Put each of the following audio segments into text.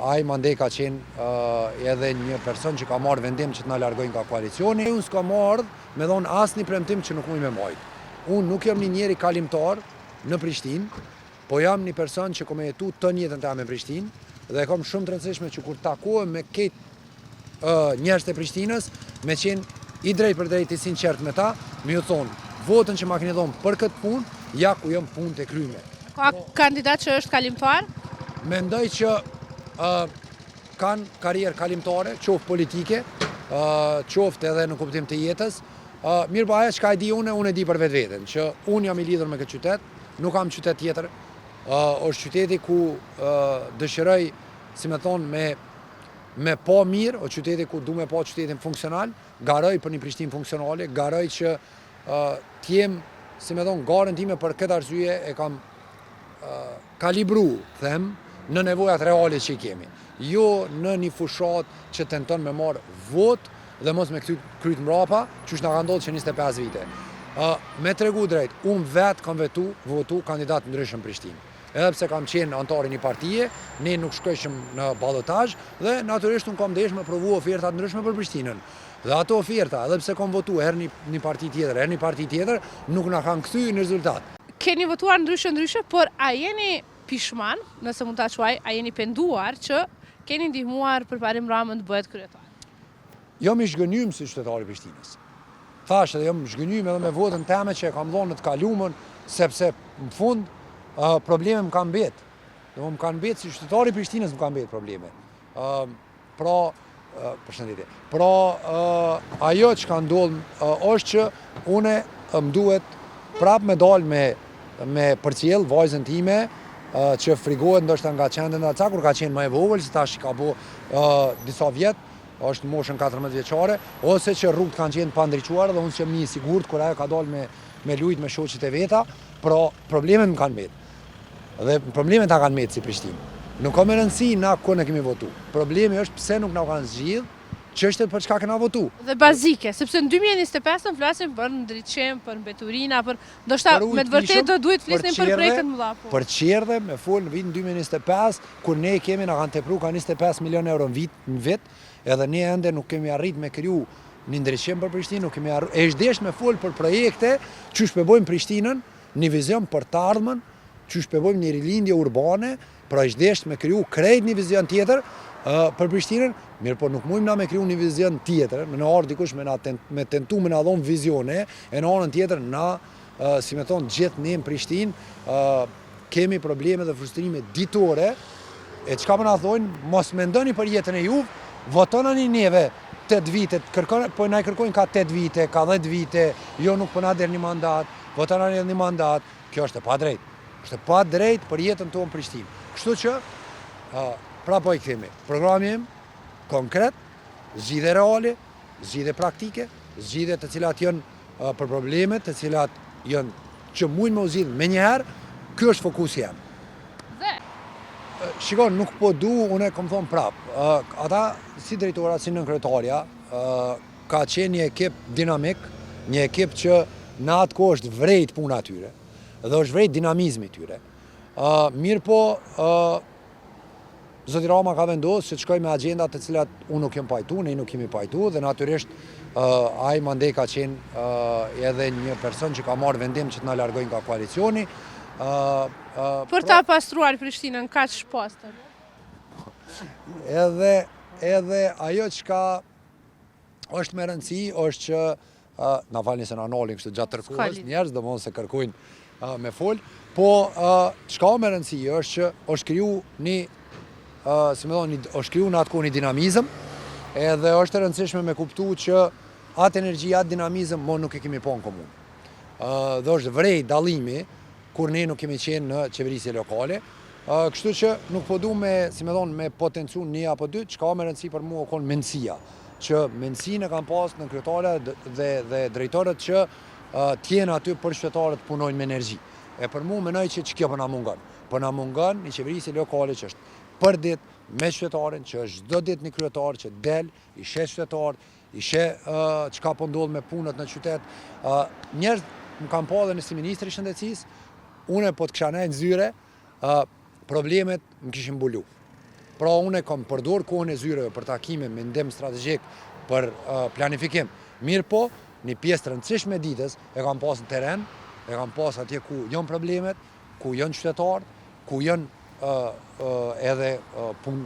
ai mandej ka qenë edhe një person që ka marrë vendim që të na largojnë nga koalicioni. Unë s'kam ardhur me dhon asnjë premtim që nuk muj me majt. Unë nuk jam një njeri kalimtar në Prishtinë, po jam një person që kam jetu të jetën time në Prishtinë dhe kam shumë të rëndësishme që kur takohem me këtë njerëz të Prishtinës, me qenë i drejt për drejt i sinqert me ta, më ju thonë, votën që ma keni dhonë për këtë punë, ja ku jam punë të kryme. Ka kandidat që është kalimtar? Mendoj që kanë karrierë kalimtare, qoftë politike, qoftë edhe në kuptim të jetës. Mirë po ajo çka e di unë e di për vetveten, që unë jam i lidhur me këtë qytet, nuk kam qytet tjetër. Është qyteti ku dëshiroj, si me thonë, me pa mirë, o qyteti ku du me pa qytetin funksional, garoj për një Prishtinë funksionale, garoj që t'jem, si me thonë, garën time për këtë arsye e kam kalibru, them, në nevojat reale që i kemi. Jo në një fushat që tenton me marë vot dhe mos me kryt mrapa, që është nga ka ndodhë që 25 vite. Me tregu drejt, unë vetë kam votu kandidat ndryshëm Prishtinë. Edhe pse kam qenë antari një partije, ne nuk shkojshëm në ballotazh dhe natyrisht unë kam desh me provu oferta ndryshme për Prishtinën. Dhe ato oferta, edhe pse kam votu herë një parti tjetër, herë një parti tjetër, nuk na kanë kthyer në rezultat. Keni votuar ndryshe, por a jeni pishman, nëse mund ta quaj, a jeni penduar që keni ndihmuar Përparim Ramën të bëhet kryetar? Jam i zhgënjym si qytetari i Prishtinës. Thash edhe jam zhgënjym edhe me votën time që e kam dhënë në të kalumën, sepse në fund probleme më kanë bet. Më kanë bet si qytetari i Prishtinës më kanë bet probleme. Përshëndetje. Ajo që ka ndodhur është që une më duhet prap me dal me përcjell vajzën time që frigohet ndoshta nga qendën e ca kur ka qenë më e vogël, si tash ka bu disa vjet, është në moshën 14 vjeçare, ose që rrugët kanë qenë pa ndriçuar dhe unë jam i sigurt kur ajo ka dalë me lujt me shoqet e veta, pra problemet më kanë met. Dhe problemet ta kanë met si Prishtinë. Nuk ka më rëndësi na ku ne kemi votu. Problemi është pse nuk na kanë zgjidh çështjet për çka kena votu. Dhe bazike, sepse në 2025 flasim për ndriçim, për mbeturina, për ndoshta me të vërtetë do duhet flisnim për projekte të mëdha. Për qerdhe me fol në vitin 2025, kur ne kemi na kanë tepru ka 25 milion euro në vit, edhe ne ende nuk kemi arrit me kriju një ndriçim për Prishtinë, nuk kemi arrit. Është desh me fol për projekte që shpëbojmë Prishtinën, një vizion për të ardhmen, që shpëbojmë një rilindje urbane, pra është desh me kriju krejt një vizion tjetër për Prishtinën, mirë po nuk mujmë na me kriju një vizion tjetër, me në ardhë dikush me tentu me na dhonë vizione, e në anën tjetër na, si me thonë, gjithë ne në Prishtinë, kemi probleme dhe frustrime ditore, e çka më na thojnë, mos mendoni për jetën e juve, votonani neve 8 vite, po na i kërkojnë ka 8 vite, ka 10 vite, jo nuk po na der një mandat, votonani një mandat, kjo është e pa drejt. Është e pa drejt për jetën tonë Prishtinë. Kështu që, pra po i kthemi, programi im konkret, zgjidhje reale, zgjidhje praktike, zgjidhje të cilat janë për problemet, të cilat janë që mujnë me u zgjidh menjëherë, ky është fokusi jam. Dhe shikon, nuk po du, unë kam thonë prap, ata si drejtora, si nënkretarja, ka qenë një ekip dinamik, një ekip që në atë kohë është vrejt puna atyre, dhe është vrejt dinamizmi tyre. Mirë po, Zoti Rama ka vendosur që të shkoj me agjendat të cilat unë nuk jem pajtu, ne nuk kemi pajtu, dhe natyrisht ai mandej ka qenë edhe një person që ka marrë vendim që të na largojnë nga koalicioni. Për ta pastruar Prishtinën kaq poste. Edhe ajo çka është me rëndësi është që na falni se na nolin kështu gjatë tërkohës njerëz, domosdoshmë se kërkojnë me fol, po çka me rëndësi është që është kriju një është kriju në atë kohë një dinamizëm, edhe është e rëndësishme me kuptu që atë energji, atë dinamizëm, mo nuk e kemi po në komunë. Dhe është vrej dalimi, kur ne nuk kemi qenë në qeverisje lokale, kështu që nuk po du me potencu një apo dy, që ka me rëndësi për mua konë mendësia, që mendësinë e kam pas në kryetare dhe drejtorët që tjenë aty për qytetarët punojnë me energji. E për mua menoj që kjo për na mungon. Për na mungon një qeverisje lokale që është për ditë me qytetarin, që është çdo ditë një kryetar që del, i sheh qytetar, i sheh çka po ndodh me punët në qytet. Njerëz më kanë pa edhe në si ministri i shëndetësisë, unë po të kisha në zyre, problemet më kishin mbulu. Pra unë kam përdor kohën e zyreve për takime me ndim strategjik për planifikim. Mirë po, një pjesë të rëndësishme e ditës e kam pas në teren, e kam pas atje ku janë problemet, ku janë qytetarët, ku janë edhe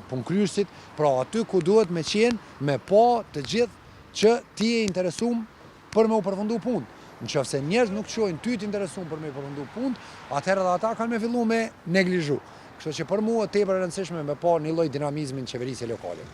punkryesit, pra aty ku duhet me qenë me pa të gjithë që ti e interesum për me u përfundu punë. Në qoftë se njerëz nuk qojnë ty të interesum për me u përfundu punë, atëherë dhe ata kanë me fillu me neglizhu. Kështu që për mua tepër e rëndësishme me pa një lloj dinamizmi në qeverisje lokale.